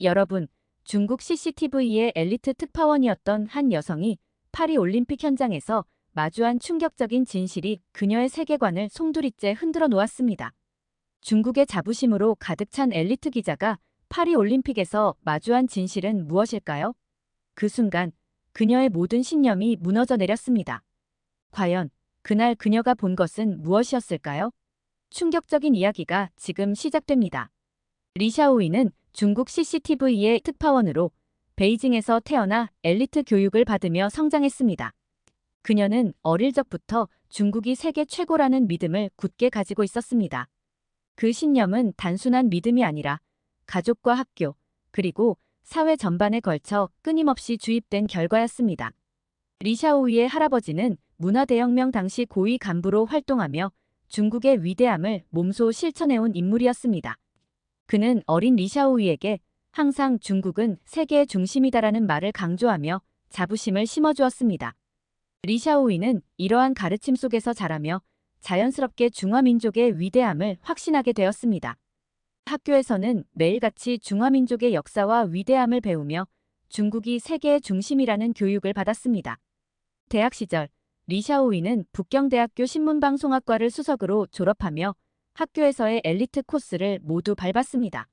여러분, 중국 CCTV의 엘리트 특파원이었던 한 여성이 파리 올림픽 현장에서 마주한 충격적인 진실이 그녀의 세계관을 송두리째 흔들어 놓았습니다. 중국의 자부심으로 가득 찬 엘리트 기자가 파리 올림픽에서 마주한 진실은 무엇일까요? 그 순간 그녀의 모든 신념이 무너져 내렸습니다. 과연 그날 그녀가 본 것은 무엇이었을까요? 충격적인 이야기가 지금 시작됩니다. 리샤오이는 중국 CCTV의 특파원으로 베이징에서 태어나 엘리트 교육을 받으며 성장했습니다. 그녀는 어릴 적부터 중국이 세계 최고라는 믿음을 굳게 가지고 있었습니다. 그 신념은 단순한 믿음이 아니라 가족과 학교, 그리고 사회 전반에 걸쳐 끊임없이 주입된 결과였습니다. 리샤오이의 할아버지는 문화대혁명 당시 고위 간부로 활동하며 중국의 위대함을 몸소 실천해온 인물이었습니다. 그는 어린 리샤오이에게 항상 중국은 세계의 중심이다라는 말을 강조하며 자부심을 심어주었습니다. 리샤오이는 이러한 가르침 속에서 자라며 자연스럽게 중화민족의 위대함을 확신하게 되었습니다. 학교에서는 매일같이 중화민족의 역사와 위대함을 배우며 중국이 세계의 중심이라는 교육을 받았습니다. 대학 시절, 리샤오이는 북경대학교 신문방송학과를 수석으로 졸업하며 학교에서의 엘리트 코스를 모두 밟았습니다.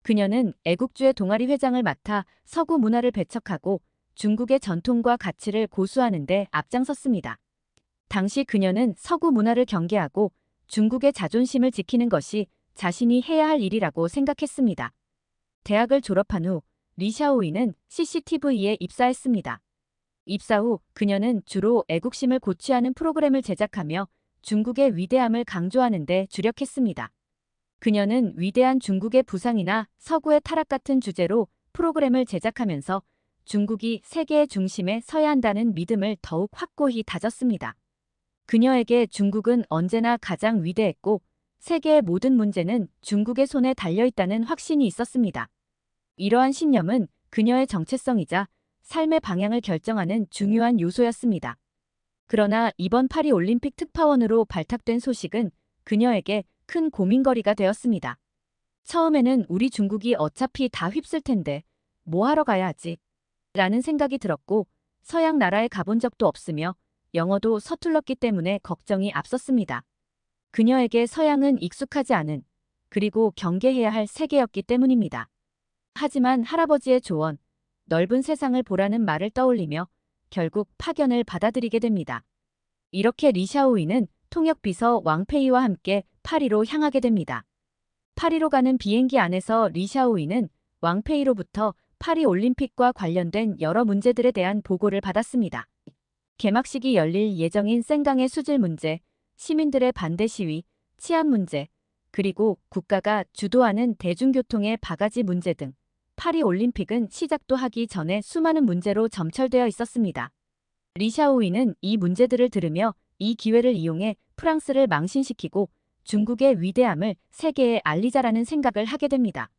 그녀는 애국주의 동아리 회장을 맡아 서구 문화를 배척하고 중국의 전통과 가치를 고수하는 데 앞장섰습니다. 당시 그녀는 서구 문화를 경계하고 중국의 자존심을 지키는 것이 자신이 해야 할 일이라고 생각했습니다. 대학을 졸업한 후 리샤오이는 CCTV에 입사했습니다. 입사 후 그녀는 주로 애국심을 고취하는 프로그램을 제작하며 중국의 위대함을 강조하는 데 주력했습니다. 그녀는 위대한 중국의 부상이나 서구의 타락 같은 주제로 프로그램을 제작하면서 중국이 세계의 중심에 서야 한다는 믿음을 더욱 확고히 다졌습니다. 그녀에게 중국은 언제나 가장 위대했고 세계의 모든 문제는 중국의 손에 달려있다는 확신이 있었습니다. 이러한 신념은 그녀의 정체성이자 삶의 방향을 결정하는 중요한 요소였습니다. 그러나 이번 파리 올림픽 특파원으로 발탁된 소식은 그녀에게 큰 고민거리가 되었습니다. 처음에는 우리 중국이 어차피 다 휩쓸 텐데 뭐 하러 가야 하지? 라는 생각이 들었고 서양 나라에 가본 적도 없으며 영어도 서툴렀기 때문에 걱정이 앞섰습니다. 그녀에게 서양은 익숙하지 않은 그리고 경계해야 할 세계였기 때문입니다. 하지만 할아버지의 조언, 넓은 세상을 보라는 말을 떠올리며 결국 파견을 받아들이게 됩니다. 이렇게 리샤오이는 통역비서 왕페이와 함께 파리로 향하게 됩니다. 파리로 가는 비행기 안에서 리샤오이는 왕페이로부터 파리 올림픽과 관련된 여러 문제들에 대한 보고를 받았습니다. 개막식이 열릴 예정인 생강의 수질 문제, 시민들의 반대 시위, 치안 문제, 그리고 국가가 주도하는 대중교통의 바가지 문제 등 파리 올림픽은 시작도 하기 전에 수많은 문제로 점철되어 있었습니다. 리샤오이는 이 문제들을 들으며 이 기회를 이용해 프랑스를 망신시키고 중국의 위대함을 세계에 알리자라는 생각을 하게 됩니다.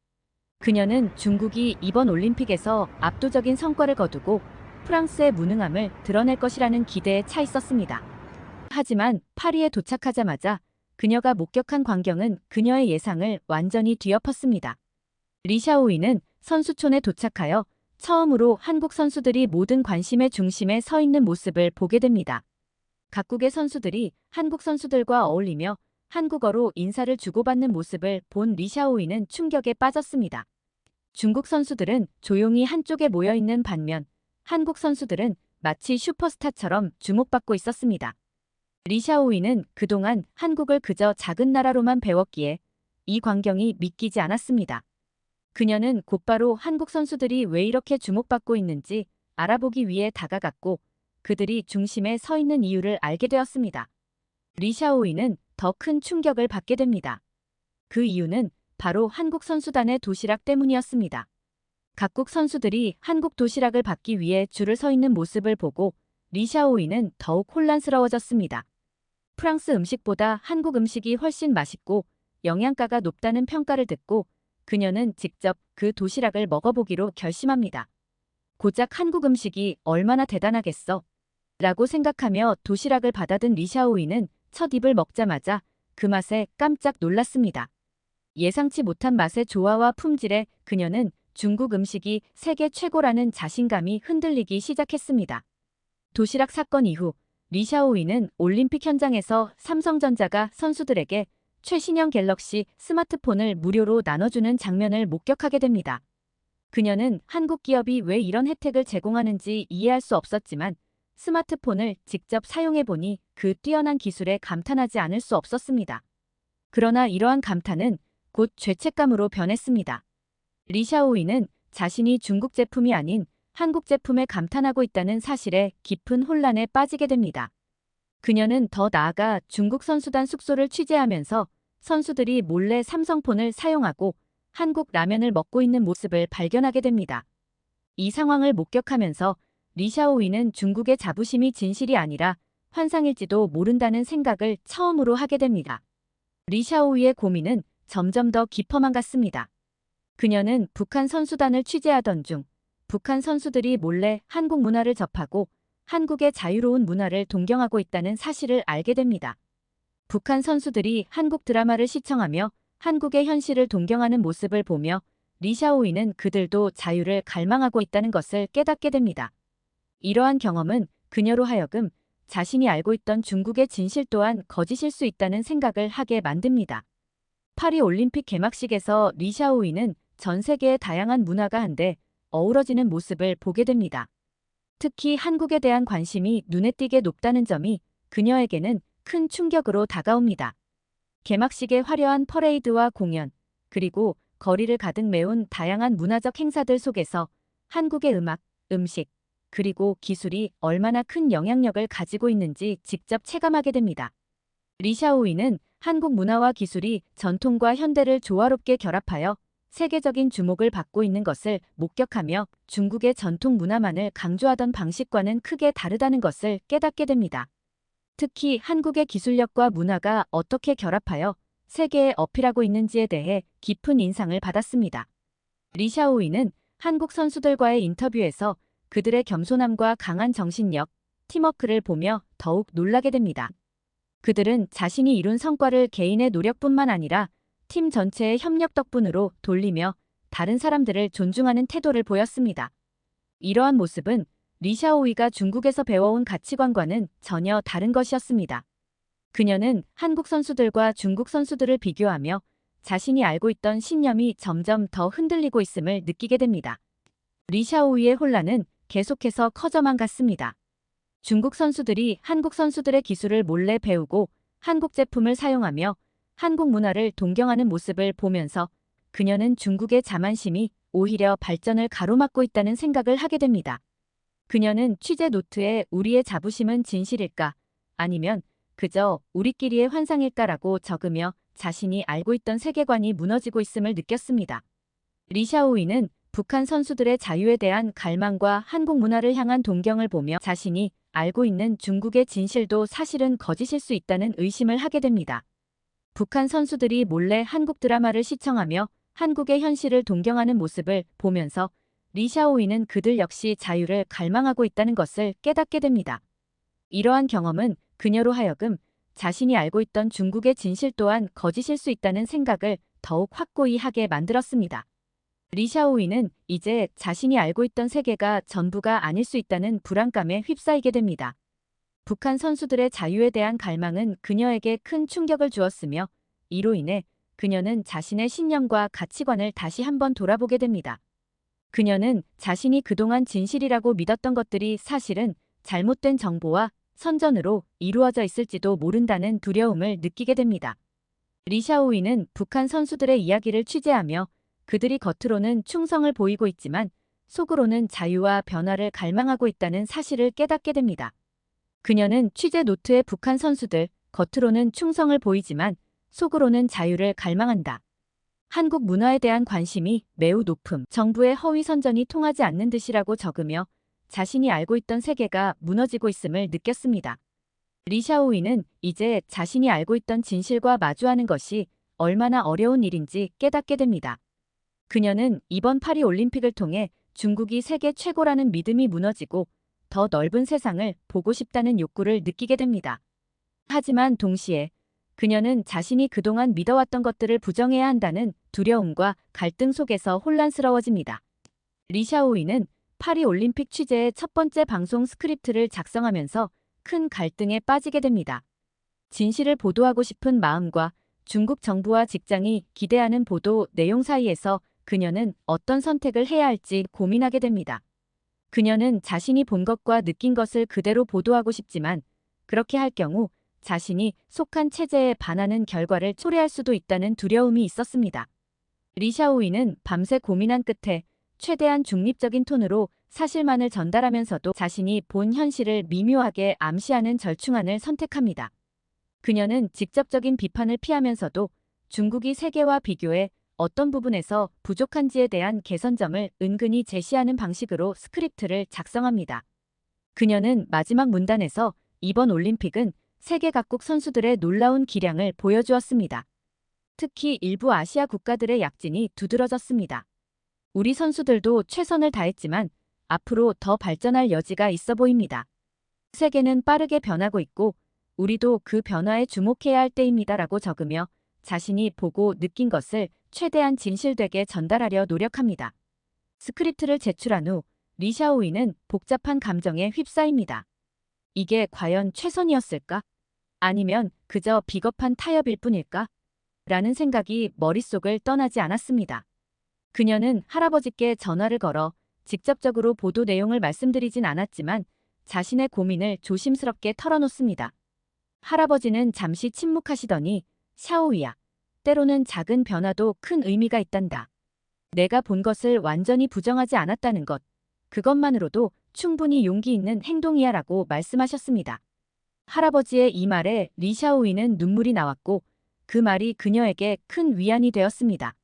그녀는 중국이 이번 올림픽에서 압도적인 성과를 거두고 프랑스의 무능함을 드러낼 것이라는 기대에 차 있었습니다. 하지만 파리에 도착하자마자 그녀가 목격한 광경은 그녀의 예상을 완전히 뒤엎었습니다. 리샤오이는 선수촌에 도착하여 처음으로 한국 선수들이 모든 관심의 중심에 서 있는 모습을 보게 됩니다. 각국의 선수들이 한국 선수들과 어울리며 한국어로 인사를 주고받는 모습을 본 리샤오이는 충격에 빠졌습니다. 중국 선수들은 조용히 한쪽에 모여 있는 반면 한국 선수들은 마치 슈퍼스타처럼 주목받고 있었습니다. 리샤오이는 그동안 한국을 그저 작은 나라로만 배웠기에 이 광경이 믿기지 않았습니다. 그녀는 곧바로 한국 선수들이 왜 이렇게 주목받고 있는지 알아보기 위해 다가갔고 그들이 중심에 서 있는 이유를 알게 되었습니다. 리샤오이는 더 큰 충격을 받게 됩니다. 그 이유는 바로 한국 선수단의 도시락 때문이었습니다. 각국 선수들이 한국 도시락을 받기 위해 줄을 서 있는 모습을 보고 리샤오이는 더욱 혼란스러워졌습니다. 프랑스 음식보다 한국 음식이 훨씬 맛있고 영양가가 높다는 평가를 듣고 그녀는 직접 그 도시락을 먹어보기로 결심합니다. 고작 한국 음식이 얼마나 대단하겠어? 라고 생각하며 도시락을 받아든 리샤오이는 첫 입을 먹자마자 그 맛에 깜짝 놀랐습니다. 예상치 못한 맛의 조화와 품질에 그녀는 중국 음식이 세계 최고라는 자신감이 흔들리기 시작했습니다. 도시락 사건 이후 리샤오이는 올림픽 현장에서 삼성전자가 선수들에게 최신형 갤럭시 스마트폰을 무료로 나눠주는 장면을 목격하게 됩니다. 그녀는 한국 기업이 왜 이런 혜택을 제공하는지 이해할 수 없었지만 스마트폰을 직접 사용해보니 그 뛰어난 기술에 감탄하지 않을 수 없었습니다. 그러나 이러한 감탄은 곧 죄책감으로 변했습니다. 리샤오이는 자신이 중국 제품이 아닌 한국 제품에 감탄하고 있다는 사실에 깊은 혼란에 빠지게 됩니다. 그녀는 더 나아가 중국 선수단 숙소를 취재하면서 선수들이 몰래 삼성폰을 사용하고 한국 라면을 먹고 있는 모습을 발견하게 됩니다. 이 상황을 목격하면서 리샤오이는 중국의 자부심이 진실이 아니라 환상일지도 모른다는 생각을 처음으로 하게 됩니다. 리샤오이의 고민은 점점 더 깊어만 갔습니다. 그녀는 북한 선수단을 취재하던 중 북한 선수들이 몰래 한국 문화를 접하고 한국의 자유로운 문화를 동경하고 있다는 사실을 알게 됩니다. 북한 선수들이 한국 드라마를 시청하며 한국의 현실을 동경하는 모습을 보며 리샤오이는 그들도 자유를 갈망하고 있다는 것을 깨닫게 됩니다. 이러한 경험은 그녀로 하여금 자신이 알고 있던 중국의 진실 또한 거짓일 수 있다는 생각을 하게 만듭니다. 파리 올림픽 개막식에서 리샤오이는 전 세계의 다양한 문화가 한데 어우러지는 모습을 보게 됩니다. 특히 한국에 대한 관심이 눈에 띄게 높다는 점이 그녀에게는 큰 충격으로 다가옵니다. 개막식의 화려한 퍼레이드와 공연, 그리고 거리를 가득 메운 다양한 문화적 행사들 속에서 한국의 음악, 음식, 그리고 기술이 얼마나 큰 영향력을 가지고 있는지 직접 체감하게 됩니다. 리샤오이는 한국 문화와 기술이 전통과 현대를 조화롭게 결합하여 세계적인 주목을 받고 있는 것을 목격하며 중국의 전통 문화만을 강조하던 방식과는 크게 다르다는 것을 깨닫게 됩니다. 특히 한국의 기술력과 문화가 어떻게 결합하여 세계에 어필하고 있는지에 대해 깊은 인상을 받았습니다. 리샤오이는 한국 선수들과의 인터뷰에서 그들의 겸손함과 강한 정신력, 팀워크를 보며 더욱 놀라게 됩니다. 그들은 자신이 이룬 성과를 개인의 노력뿐만 아니라 팀 전체의 협력 덕분으로 돌리며 다른 사람들을 존중하는 태도를 보였습니다. 이러한 모습은 리샤오이가 중국에서 배워온 가치관과는 전혀 다른 것이었습니다. 그녀는 한국 선수들과 중국 선수들을 비교하며 자신이 알고 있던 신념이 점점 더 흔들리고 있음을 느끼게 됩니다. 리샤오이의 혼란은 계속해서 커져만 갔습니다. 중국 선수들이 한국 선수들의 기술을 몰래 배우고 한국 제품을 사용하며 한국 문화를 동경하는 모습을 보면서 그녀는 중국의 자만심이 오히려 발전을 가로막고 있다는 생각을 하게 됩니다. 그녀는 취재 노트에 우리의 자부심은 진실일까? 아니면 그저 우리끼리의 환상일까라고 적으며 자신이 알고 있던 세계관이 무너지고 있음을 느꼈습니다. 리샤오이는 북한 선수들의 자유에 대한 갈망과 한국 문화를 향한 동경을 보며 자신이 알고 있는 중국의 진실도 사실은 거짓일 수 있다는 의심을 하게 됩니다. 북한 선수들이 몰래 한국 드라마를 시청하며 한국의 현실을 동경하는 모습을 보면서 리샤오이는 그들 역시 자유를 갈망하고 있다는 것을 깨닫게 됩니다. 이러한 경험은 그녀로 하여금 자신이 알고 있던 중국의 진실 또한 거짓일 수 있다는 생각을 더욱 확고히 하게 만들었습니다. 리샤오이는 이제 자신이 알고 있던 세계가 전부가 아닐 수 있다는 불안감에 휩싸이게 됩니다. 북한 선수들의 자유에 대한 갈망은 그녀에게 큰 충격을 주었으며 이로 인해 그녀는 자신의 신념과 가치관을 다시 한번 돌아보게 됩니다. 그녀는 자신이 그동안 진실이라고 믿었던 것들이 사실은 잘못된 정보와 선전으로 이루어져 있을지도 모른다는 두려움을 느끼게 됩니다. 리샤오이는 북한 선수들의 이야기를 취재하며 그들이 겉으로는 충성을 보이고 있지만 속으로는 자유와 변화를 갈망하고 있다는 사실을 깨닫게 됩니다. 그녀는 취재 노트의 북한 선수들, 겉으로는 충성을 보이지만 속으로는 자유를 갈망한다. 한국 문화에 대한 관심이 매우 높음, 정부의 허위 선전이 통하지 않는 듯이라고 적으며 자신이 알고 있던 세계가 무너지고 있음을 느꼈습니다. 리샤오이는 이제 자신이 알고 있던 진실과 마주하는 것이 얼마나 어려운 일인지 깨닫게 됩니다. 그녀는 이번 파리 올림픽을 통해 중국이 세계 최고라는 믿음이 무너지고 더 넓은 세상을 보고 싶다는 욕구를 느끼게 됩니다. 하지만 동시에 그녀는 자신이 그동안 믿어왔던 것들을 부정해야 한다는 두려움과 갈등 속에서 혼란스러워집니다. 리샤오이는 파리 올림픽 취재의 첫 번째 방송 스크립트를 작성하면서 큰 갈등에 빠지게 됩니다. 진실을 보도하고 싶은 마음과 중국 정부와 직장이 기대하는 보도 내용 사이에서 그녀는 어떤 선택을 해야 할지 고민하게 됩니다. 그녀는 자신이 본 것과 느낀 것을 그대로 보도하고 싶지만 그렇게 할 경우 자신이 속한 체제에 반하는 결과를 초래할 수도 있다는 두려움이 있었습니다. 리샤오이는 밤새 고민한 끝에 최대한 중립적인 톤으로 사실만을 전달하면서도 자신이 본 현실을 미묘하게 암시하는 절충안을 선택합니다. 그녀는 직접적인 비판을 피하면서도 중국이 세계와 비교해 어떤 부분에서 부족한지에 대한 개선점을 은근히 제시하는 방식으로 스크립트를 작성합니다. 그녀는 마지막 문단에서 이번 올림픽은 세계 각국 선수들의 놀라운 기량을 보여주었습니다. 특히 일부 아시아 국가들의 약진이 두드러졌습니다. 우리 선수들도 최선을 다했지만 앞으로 더 발전할 여지가 있어 보입니다. 세계는 빠르게 변하고 있고 우리도 그 변화에 주목해야 할 때입니다라고 적으며 자신이 보고 느낀 것을 최대한 진실되게 전달하려 노력합니다. 스크립트를 제출한 후 리샤오이는 복잡한 감정에 휩싸입니다. 이게 과연 최선이었을까? 아니면 그저 비겁한 타협일 뿐일까? 라는 생각이 머릿속을 떠나지 않았습니다. 그녀는 할아버지께 전화를 걸어 직접적으로 보도 내용을 말씀드리진 않았지만 자신의 고민을 조심스럽게 털어놓습니다. 할아버지는 잠시 침묵하시더니 샤오이야, 때로는 작은 변화도 큰 의미가 있단다. 내가 본 것을 완전히 부정하지 않았다는 것, 그것만으로도 충분히 용기 있는 행동이야 라고 말씀하셨습니다. 할아버지의 이 말에 리샤오이는 눈물이 나왔고 그 말이 그녀에게 큰 위안이 되었습니다.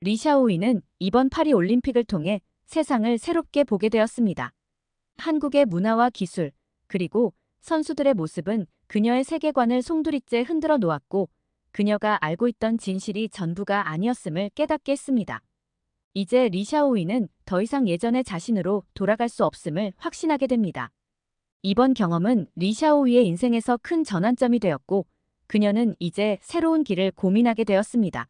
리샤오이는 이번 파리 올림픽을 통해 세상을 새롭게 보게 되었습니다. 한국의 문화와 기술, 그리고 선수들의 모습은 그녀의 세계관을 송두리째 흔들어 놓았고 그녀가 알고 있던 진실이 전부가 아니었음을 깨닫게 했습니다. 이제 리샤오이는 더 이상 예전의 자신으로 돌아갈 수 없음을 확신하게 됩니다. 이번 경험은 리샤오이의 인생에서 큰 전환점이 되었고 그녀는 이제 새로운 길을 고민하게 되었습니다.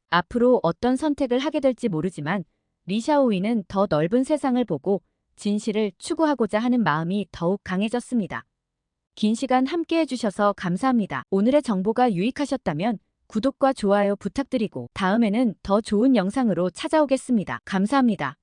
앞으로 어떤 선택을 하게 될지 모르지만 리샤오이는 더 넓은 세상을 보고 진실을 추구하고자 하는 마음이 더욱 강해졌습니다. 긴 시간 함께 해주셔서 감사합니다. 오늘의 정보가 유익하셨다면 구독과 좋아요 부탁드리고 다음에는 더 좋은 영상으로 찾아오겠습니다. 감사합니다.